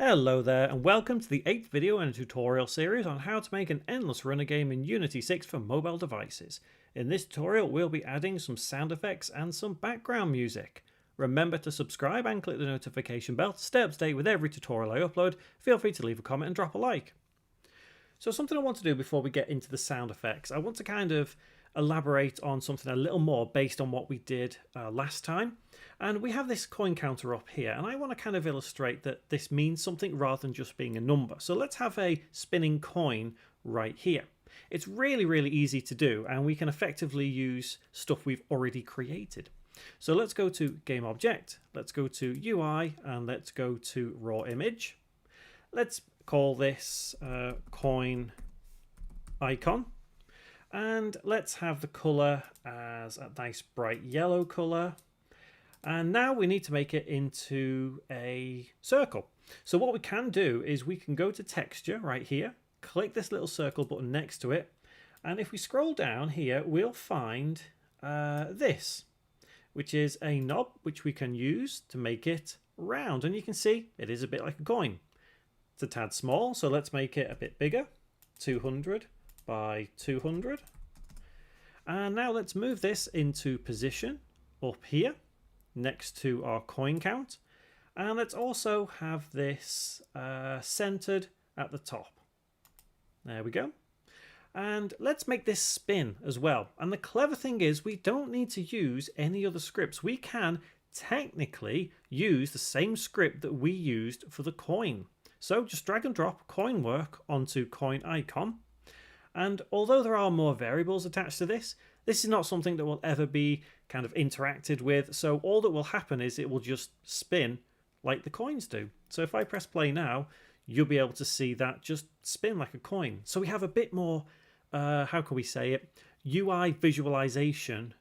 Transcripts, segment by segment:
Hello there and welcome to the 8th video in a tutorial series on how to make an endless runner game in Unity 6 for mobile devices. In this tutorial we'll be adding some sound effects and some background music. Remember to subscribe and click the notification bell to stay up to date with every tutorial I upload. Feel free to leave a comment and drop a like. So something I want to do before we get into the sound effects, I want to kind of elaborate on something a little more based on what we did last time. And we have this coin counter up here, and I want to kind of illustrate that this means something rather than just being a number. So let's have a spinning coin right here. It's really easy to do, and we can effectively use stuff we've already created. So let's go to Game Object, let's go to UI, and let's go to Raw Image. Let's call this coin icon. And let's have the color as a nice bright yellow color. And now we need to make it into a circle. So what we can do is we can go to texture right here, click this little circle button next to it. And if we scroll down here, we'll find this, which is a knob which we can use to make it round. And you can see it is a bit like a coin. It's a tad small, so let's make it a bit bigger, 200 by 200. And now let's move this into position up here next to our coin count, and let's also have this centered at the top. There we go. And let's make this spin as well. And the clever thing is we don't need to use any other scripts. We can technically use the same script that we used for the coin. So just drag and drop coin work onto coin icon. And although there are more variables attached to this, this is not something that will ever be kind of interacted with. So all that will happen is it will just spin like the coins do. So if I press play now, you'll be able to see that just spin like a coin. So we have a bit more, how can we say it, UI visualization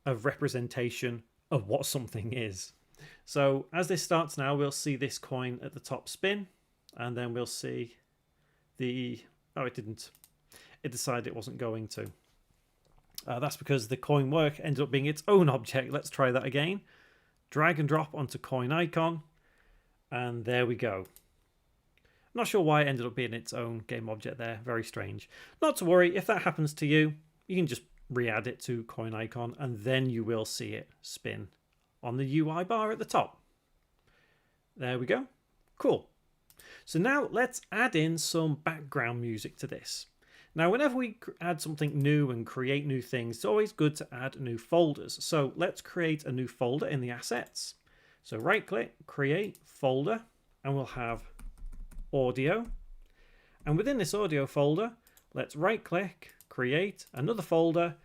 of representation of what something is. So as this starts now, we'll see this coin at the top spin, and then we'll see the, oh, it didn't. It decided it wasn't going to. That's because the coin work ended up being its own object. Let's try that again. Drag and drop onto coin icon. And there we go. Not sure why it ended up being its own game object there. Very strange. Not to worry. If that happens to you, you can just re-add it to coin icon, and then you will see it spin on the UI bar at the top. There we go. Cool. So now let's add in some background music to this. Now, whenever we add something new and create new things, it's always good to add new folders. So let's create a new folder in the assets. So right click, create folder, and we'll have audio. And within this audio folder, let's right click, create another folder,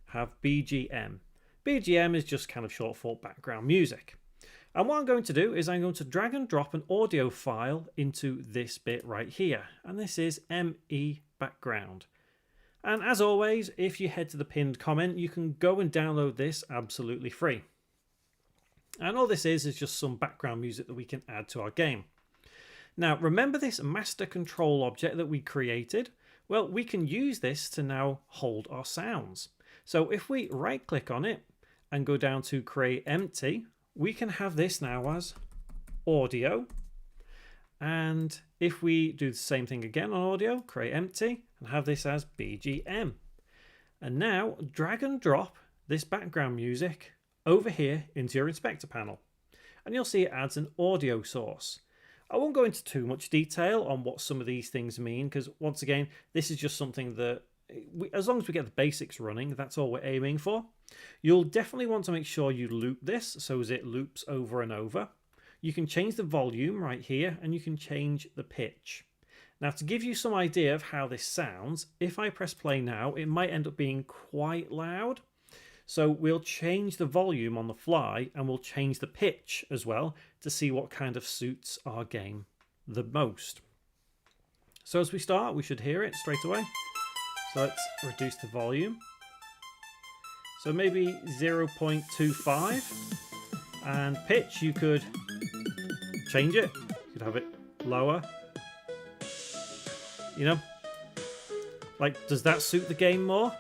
have BGM. BGM is just kind of short for background music. And what I'm going to do is I'm going to drag and drop an audio file into this bit right here. And this is ME background. And as always, if you head to the pinned comment, you can go and download this absolutely free. And all this is just some background music that we can add to our game. Now, remember this master control object that we created? Well, we can use this to now hold our sounds. So if we right click on it and go down to create empty, we can have this now as audio. And if we do the same thing again on audio, create empty, and have this as BGM. And now drag and drop this background music over here into your inspector panel. And you'll see it adds an audio source. I won't go into too much detail on what some of these things mean, because once again, this is just something that, as long as we get the basics running, that's all we're aiming for. You'll definitely want to make sure you loop this so as it loops over and over. You can change the volume right here, and you can change the pitch. Now, to give you some idea of how this sounds, if I press play now, it might end up being quite loud. So we'll change the volume on the fly, and we'll change the pitch as well to see what kind of suits our game the most. So as we start, we should hear it straight away. So let's reduce the volume. So maybe 0.25. And pitch, you could change it. You could have it lower. You know, like, does that suit the game more?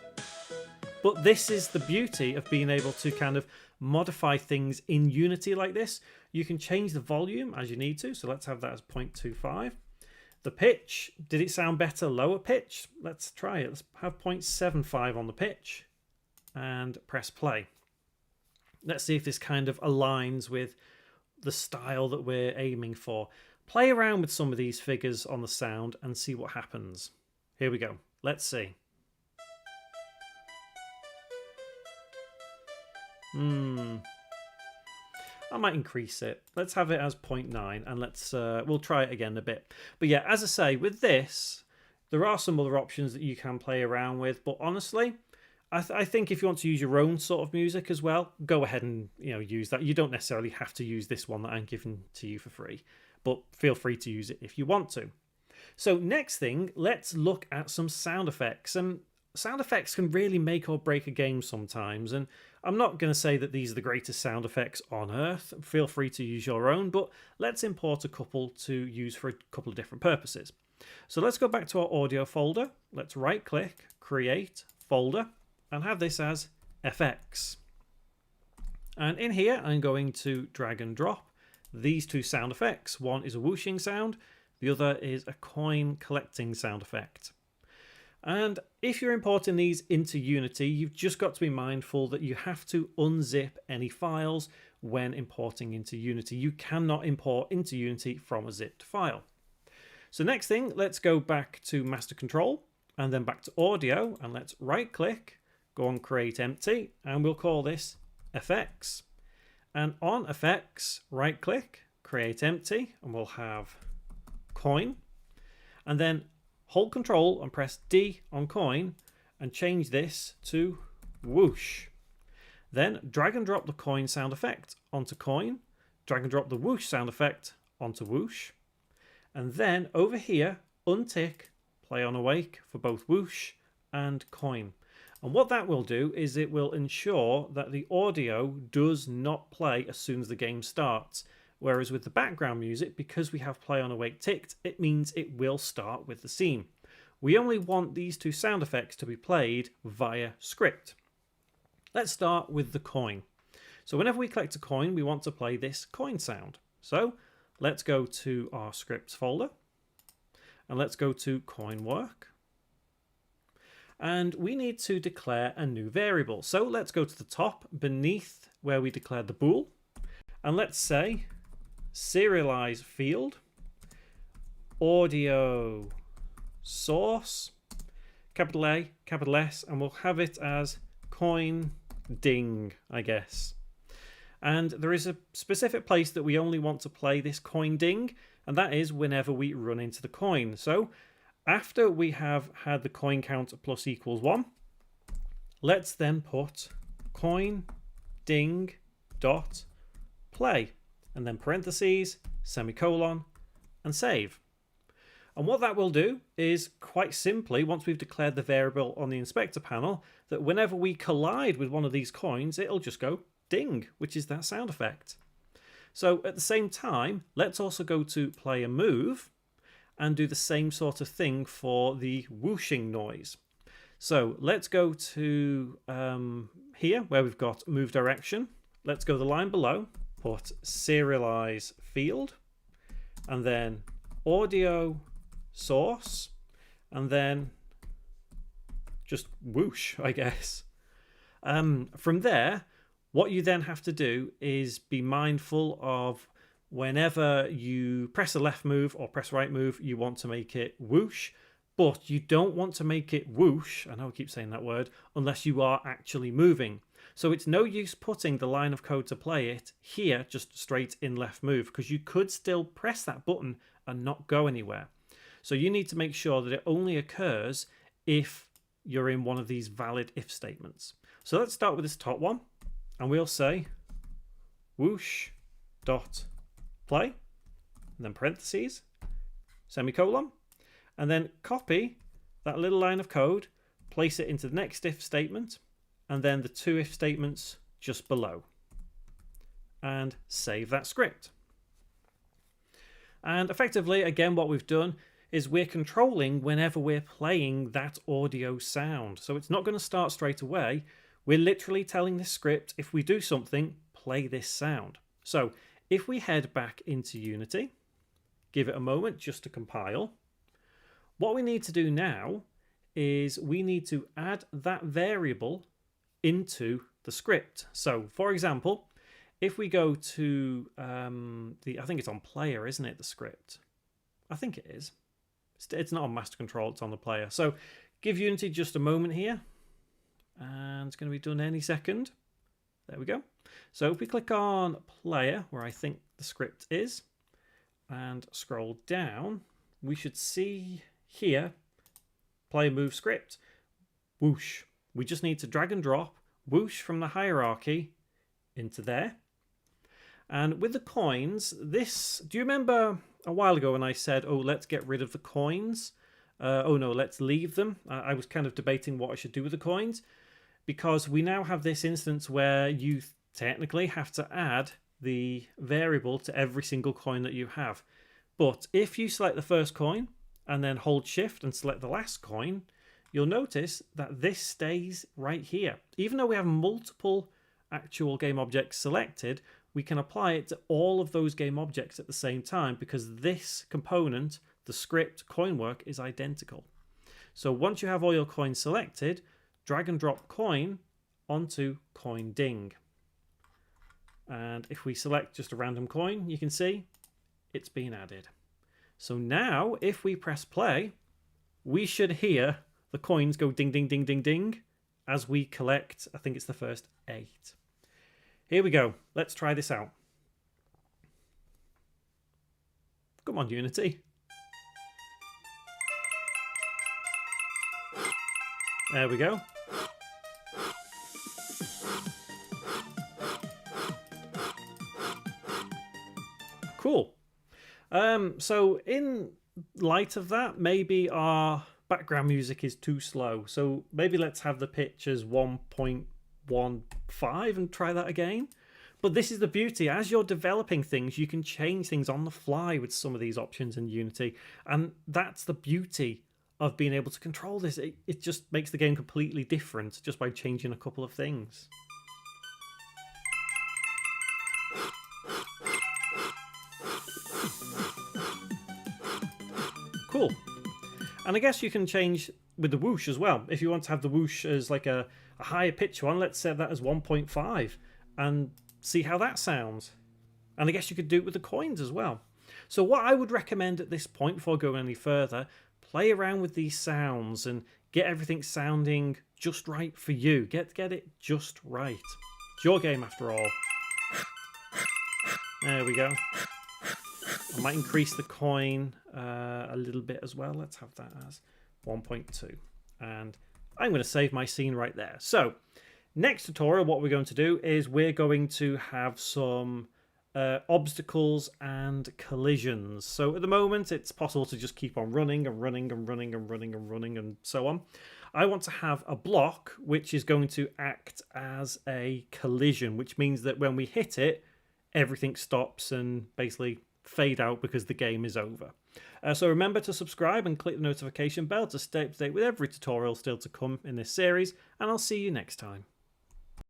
But this is the beauty of being able to kind of modify things in Unity like this. You can change the volume as you need to. So let's have that as 0.25. The pitch, did it sound better lower pitch? Let's try it. Let's have 0.75 on the pitch and press play. Let's see if this kind of aligns with the style that we're aiming for. Play around with some of these figures on the sound and see what happens. Here we go. Let's see. I might increase it. Let's have it as 0.9 and let's we'll try it again a bit. But yeah, as I say, with this, there are some other options that you can play around with. But honestly, I think if you want to use your own sort of music as well, go ahead and use that. You don't necessarily have to use this one that I'm giving to you for free, but feel free to use it if you want to. So next thing, let's look at some sound effects. And sound effects can really make or break a game sometimes. And I'm not going to say that these are the greatest sound effects on earth. Feel free to use your own, but let's import a couple to use for a couple of different purposes. So let's go back to our audio folder. Let's right click, create folder, and have this as FX. And in here, I'm going to drag and drop these two sound effects. One is a whooshing sound, the other is a coin collecting sound effect. And if you're importing these into Unity, you've just got to be mindful that you have to unzip any files when importing into Unity. You cannot import into Unity from a zipped file. So next thing, let's go back to Master Control and then back to Audio, and let's right click, go on Create Empty, and we'll call this FX. And on FX, right click, Create Empty, and we'll have Coin, and then hold Control and press D on Coin and change this to Whoosh. Then drag and drop the coin sound effect onto Coin, drag and drop the whoosh sound effect onto Whoosh, and then over here untick Play on Awake for both Whoosh and Coin. And what that will do is it will ensure that the audio does not play as soon as the game starts. Whereas with the background music, because we have Play on Awake ticked, it means it will start with the scene. We only want these two sound effects to be played via script. Let's start with the coin. So whenever we collect a coin, we want to play this coin sound. So let's go to our scripts folder and let's go to coin work. And we need to declare a new variable. So let's go to the top beneath where we declared the bool, and let's say serialize field, audio source, capital A, capital S, and we'll have it as coin ding, I guess. And there is a specific place that we only want to play this coin ding, and that is whenever we run into the coin. So after we have had the coin count plus equals 1, let's then put coin ding dot play, and then parentheses, semicolon, and save. And what that will do is quite simply, once we've declared the variable on the inspector panel, that whenever we collide with one of these coins, it'll just go ding, which is that sound effect. So at the same time, let's also go to play and move and do the same sort of thing for the whooshing noise. So let's go to here where we've got move direction. Let's go the line below, put serialize field, and then audio source, and then just whoosh, I guess. From there, what you then have to do is be mindful of whenever you press a left move or press right move, you want to make it whoosh, but you don't want to make it whoosh, I know I keep saying that word, unless you are actually moving. So it's no use putting the line of code to play it here just straight in left move, because you could still press that button and not go anywhere. So you need to make sure that it only occurs if you're in one of these valid if statements. So let's start with this top one, and we'll say whoosh dot play, and then parentheses, semicolon, and then copy that little line of code, place it into the next if statement, and then the two if statements just below, and save that script. And effectively, again, what we've done is we're controlling whenever we're playing that audio sound. So it's not going to start straight away. We're literally telling this script, if we do something, play this sound. So if we head back into Unity, give it a moment just to compile, what we need to do now is we need to add that variable into the script. So for example, if we go to I think it's on player, isn't it, the script? I think it is. It's not on master control, it's on the player. So give Unity just a moment here, and it's going to be done any second. There we go. So if we click on player, where I think the script is, and scroll down, we should see here, play move script, whoosh. We just need to drag and drop whoosh from the hierarchy into there. And with the coins, this, do you remember a while ago when I said, oh, let's get rid of the coins? Oh no, let's leave them. I was kind of debating what I should do with the coins, because we now have this instance where you technically have to add the variable to every single coin that you have. But if you select the first coin and then hold shift and select the last coin, you'll notice that this stays right here. Even though we have multiple actual game objects selected, we can apply it to all of those game objects at the same time, because this component, the script coin work, is identical. So once you have all your coins selected, drag and drop coin onto coin ding. And if we select just a random coin, you can see it's been added. So now if we press play, we should hear the coins go ding, ding, ding, ding, ding as we collect, I think it's the first 8. Here we go. Let's try this out. Come on, Unity. There we go. Cool. So in light of that, maybe our background music is too slow. So maybe let's have the pitch as 1.15 and try that again. But this is the beauty. As you're developing things, you can change things on the fly with some of these options in Unity. And that's the beauty of being able to control this. It just makes the game completely different just by changing a couple of things. Cool. And I guess you can change with the whoosh as well. If you want to have the whoosh as like a higher pitch one, let's set that as 1.5 and see how that sounds. And I guess you could do it with the coins as well. So what I would recommend at this point, before going any further, play around with these sounds and get everything sounding just right for you. Get it just right. It's your game after all. There we go. I might increase the coin a little bit as well. Let's have that as 1.2. And I'm going to save my scene right there. So next tutorial, what we're going to do is we're going to have some obstacles and collisions. So at the moment, it's possible to just keep on running and running and running and running and running and so on. I want to have a block which is going to act as a collision, which means that when we hit it, everything stops and basically fade out because the game is over. So remember to subscribe and click the notification bell to stay up to date with every tutorial still to come in this series, and I'll see you next time.